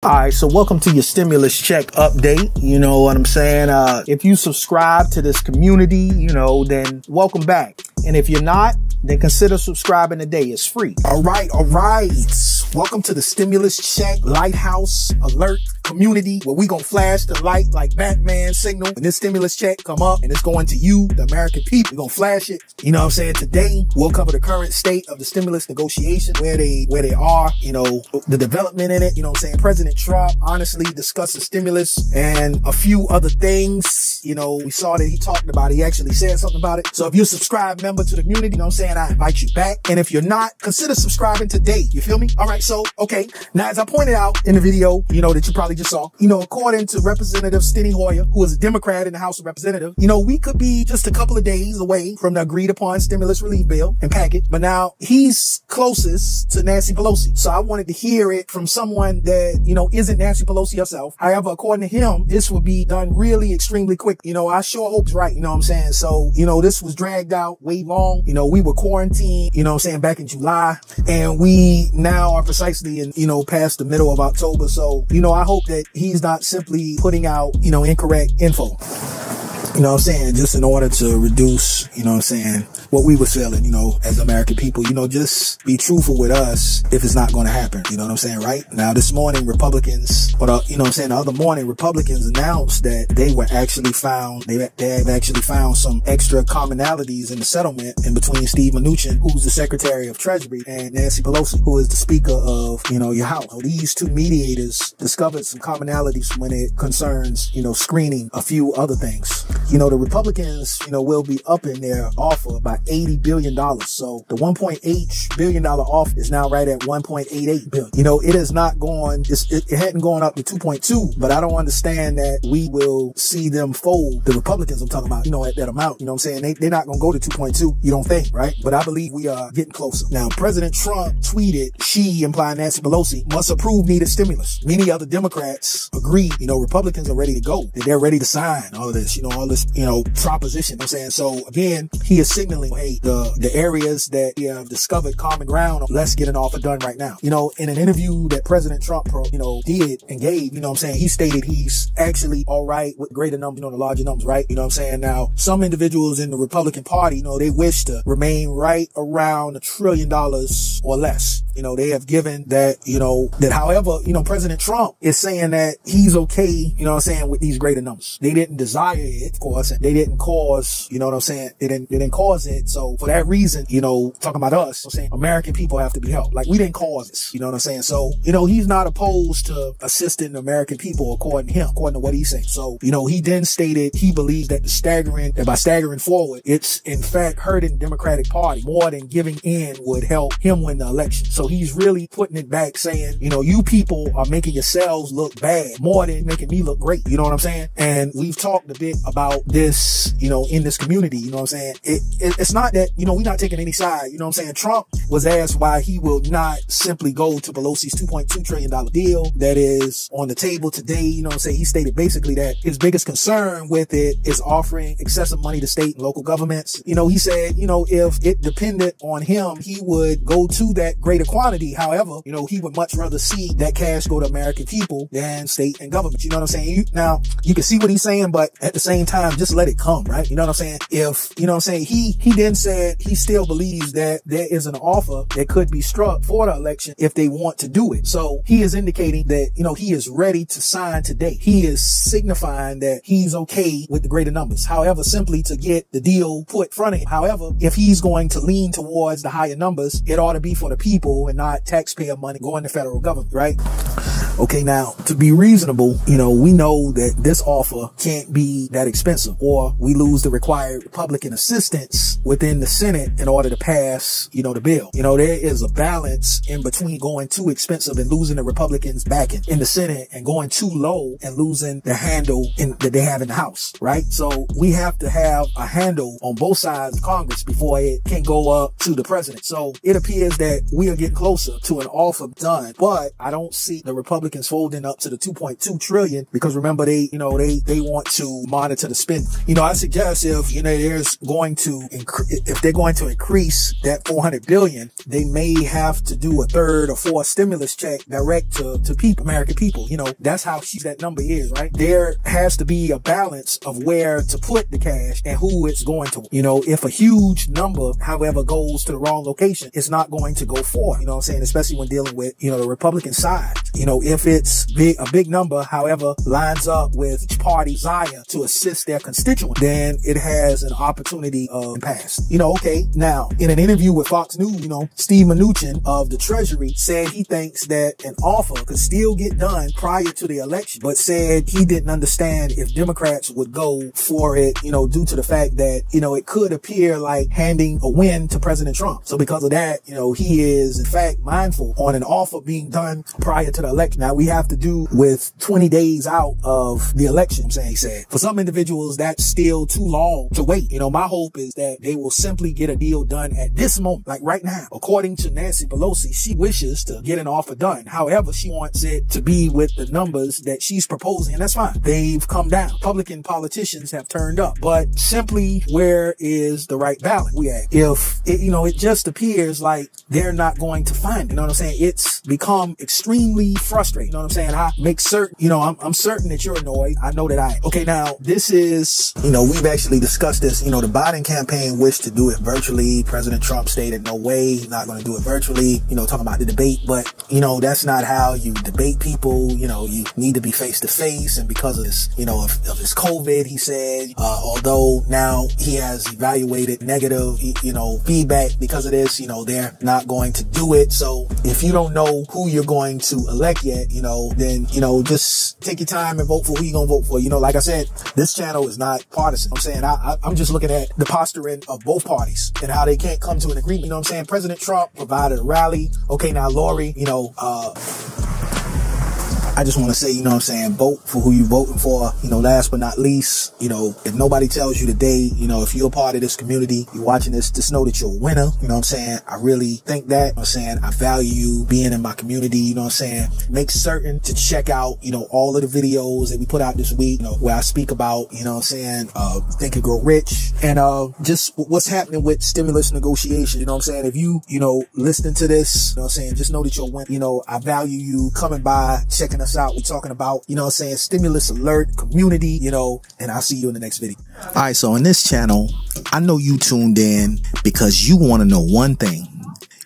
All right, so welcome to your stimulus check update. You know what I'm saying? If you subscribe to this community, then welcome back. And if you're not, then consider subscribing today. It's free. All right. Welcome to the stimulus check lighthouse alert community, where we gonna flash the light like Batman signal when this stimulus check come up and it's going to you, the American people. We're gonna flash it. You know what I'm saying? Today, we'll cover the current state of the stimulus negotiation, where they are, the development in it. You know what I'm saying? President Trump honestly discussed the stimulus and a few other things. We saw that he talked about it. He actually said something about it. So if you're a subscribed member to the community, I invite you back. And if you're not, consider subscribing today. You feel me? All right. So, okay. Now, as I pointed out in the video, that you probably just saw, according to Representative Steny Hoyer, who is a Democrat in the House of Representatives, we could be just a couple of days away from the agreed upon stimulus relief bill and package. But now he's closest to Nancy Pelosi. So I wanted to hear it from someone that, isn't Nancy Pelosi herself. However, according to him, this will be done really extremely quick. I sure hope it's right. You know what I'm saying? So, this was dragged out way long. We were quarantined, back in July, and we now are precisely in, past the middle of October. So, I hope that he's not simply putting out, incorrect info. Just in order to reduce, what we were feeling, as American people, just be truthful with us if it's not going to happen. You know what I'm saying? Right now, this morning, Republicans, the other morning, Republicans announced that they have actually found some extra commonalities in the settlement in between Steve Mnuchin, who's the Secretary of Treasury, and Nancy Pelosi, who is the Speaker of, your House. So these two mediators discovered some commonalities when it concerns, screening a few other things. The Republicans, will be upping their offer by $80 billion. So the $1.8 billion offer is now right at $1.88 billion. It has not gone, it hadn't gone up to 2.2, but I don't understand that we will see them fold. The Republicans I'm talking about, at that amount, they're not going to go to 2.2. You don't think, right? But I believe we are getting closer. Now, President Trump tweeted, she, implying Nancy Pelosi, must approve needed stimulus. Many other Democrats agree, Republicans are ready to go. They're ready to sign all of this, all this, proposition. So again, he is signaling, hey, the areas that we have discovered common ground, let's get an offer done right now. In an interview that President Trump, did and gave, he stated he's actually all right with greater numbers, the larger numbers, right? Now, some individuals in the Republican Party, they wish to remain right around $1 trillion or less. They have given that, however, President Trump is saying that he's okay, with these greater numbers. They didn't desire it, of course, and they didn't cause, they didn't cause it. So for that reason, talking about us, American people have to be helped. Like, we didn't cause this, So, he's not opposed to assisting the American people, according to what he's saying. So, he then stated he believes that by staggering forward, it's in fact hurting the Democratic Party more than giving in would help him win the election. So he's really putting it back, saying, you people are making yourselves look bad more than making me look great. You know what I'm saying? And we've talked a bit about this, in this community. It's not that, we're not taking any side. Trump was asked why he will not simply go to Pelosi's $2.2 trillion deal that is on the table today. He stated basically that his biggest concern with it is offering excessive money to state and local governments. He said, if it depended on him, he would go to that greater quantity. However, he would much rather see that cash go to American people than state and government. You know what I'm saying? Now, you can see what he's saying, but at the same time, just let it come, right? You know what I'm saying? If, he then said he still believes that there is an offer that could be struck for the election if they want to do it. So he is indicating that, he is ready to sign today. He is signifying that he's okay with the greater numbers. However, simply to get the deal put in front of him. However, if he's going to lean towards the higher numbers, it ought to be for the people and not taxpayer money going to federal government, right? Okay, now, to be reasonable, we know that this offer can't be that expensive, or we lose the required Republican assistance within the Senate in order to pass, the bill. There is a balance in between going too expensive and losing the Republicans backing in the Senate and going too low and losing the handle that they have in the House, right? So we have to have a handle on both sides of Congress before it can go up to the president. So it appears that we are getting closer to an offer done, but I don't see the Republicans Republicans folding up to the 2.2 trillion because remember they want to monitor the spend. I suggest if, if they're going to increase that 400 billion, they may have to do a third or fourth stimulus check direct to people, American people. That's how huge that number is, right? There has to be a balance of where to put the cash and who it's going to. If a huge number, however, goes to the wrong location, it's not going to go forward. Especially when dealing with, the Republican side. If it's a big number, however, lines up with each party's desire to assist their constituents, then it has an opportunity of pass. Okay. Now, in an interview with Fox News, Steve Mnuchin of the Treasury said he thinks that an offer could still get done prior to the election, but said he didn't understand if Democrats would go for it, due to the fact that, it could appear like handing a win to President Trump. So because of that, he is in fact mindful on an offer being done prior to the election. Now we have to do with 20 days out of the election. He said for some individuals, that's still too long to wait. My hope is that they will simply get a deal done at this moment, like right now. According to Nancy Pelosi, she wishes to get an offer done. However, she wants it to be with the numbers that she's proposing, and that's fine. They've come down. Republican politicians have turned up, but simply where is the right balance we at? If it just appears like they're not going to find it. It's become extremely frustrating. I make certain, I'm certain that you're annoyed. I know that I am. Okay, now this is, we've actually discussed this. The Biden campaign wished to do it virtually. President Trump stated no way, he's not going to do it virtually, talking about the debate. But, that's not how you debate people. You need to be face to face. And because of this, of this COVID, he said, although now he has evaluated negative, feedback because of this, they're not going to do it. So if you don't know who you're going to elect yet, then, just take your time and vote for who you're going to vote for. Like I said, this channel is not partisan. I'm just looking at the posturing of both parties and how they can't come to an agreement. President Trump provided a rally. Okay, now Lori, I just want to say, vote for who you're voting for. Last but not least, if nobody tells you today, if you're a part of this community, you're watching this, just know that you're a winner. I really think that. I value you being in my community. Make certain to check out, all of the videos that we put out this week, where I speak about, Think and Grow Rich and, just what's happening with stimulus negotiation. If you, listening to this, just know that you're a winner. I value you coming by, checking us out. We're talking about, stimulus alert community, and I'll see you in the next video. All right. So in this channel, I know you tuned in because you want to know one thing.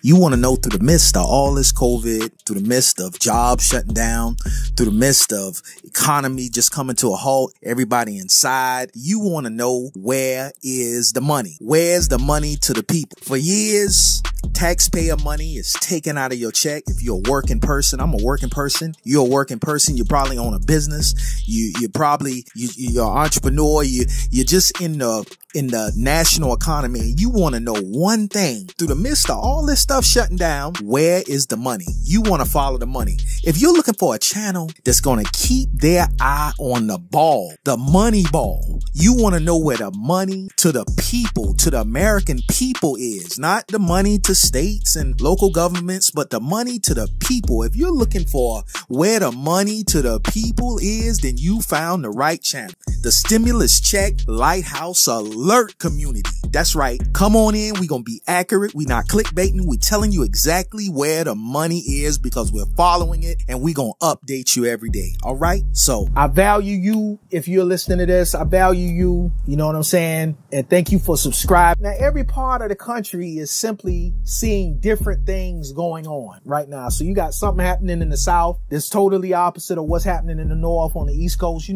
You want to know through the midst of all this COVID, through the midst of jobs shutting down, through the midst of economy just coming to a halt, everybody inside, you want to know where is the money? Where's the money to the people? For years, taxpayer money is taken out of your check. If you're a working person, I'm a working person. You're a working person. You probably own a business. You're an entrepreneur. You're just in the national economy, and you want to know one thing through the midst of all this stuff shutting down, where is the money? You want to follow the money. If you're looking for a channel that's going to keep their eye on the ball, the money ball, you want to know where the money to the people, to the American people is, not the money to states and local governments, but the money to the people. If you're looking for where the money to the people is, then you found the right channel. The Stimulus Check Lighthouse Alert Community. That's right. Come on in. We're going to be accurate. We're not clickbaiting. We're telling you exactly where the money is because we're following it, and we're going to update you every day. All right. So I value you. If you're listening to this, I value you. You know what I'm saying? And thank you for subscribing. Now, every part of the country is simply seeing different things going on right now. So you got something happening in the South that's totally opposite of what's happening in the North on the East Coast.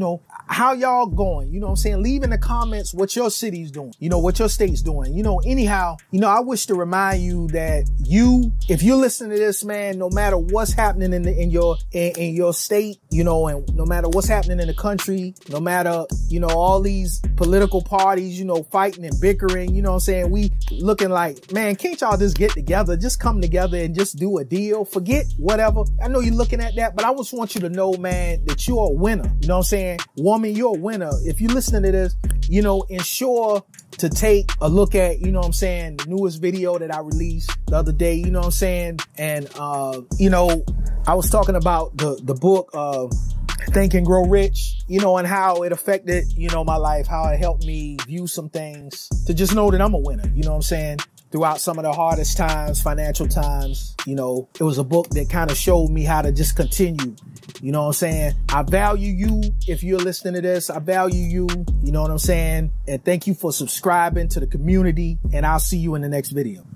How y'all going? You know what I'm saying? Leave in the comments what your city's doing, what your state's doing. Anyhow, I wish to remind you that if you're listening to this, man, no matter what's happening in your state, and no matter what's happening in the country, no matter, all these political parties, fighting and bickering, we looking like, man, can't y'all just get together, just come together and just do a deal, forget whatever. I know you're looking at that, but I just want you to know, man, that you're a winner. You know what I'm saying? Woman, you're a winner. If you're listening to this, you know, ensure to take a look at, you know what I'm saying, the newest video that I released the other day, you know what I'm saying? And, you know, I was talking about the book, Think and Grow Rich, you know, and how it affected, you know, my life, how it helped me view some things to just know that I'm a winner, you know what I'm saying? Throughout some of the hardest times, financial times, you know, it was a book that kind of showed me how to just continue. You know what I'm saying? I value you. If you're listening to this, I value you. You know what I'm saying? And thank you for subscribing to the community. And I'll see you in the next video.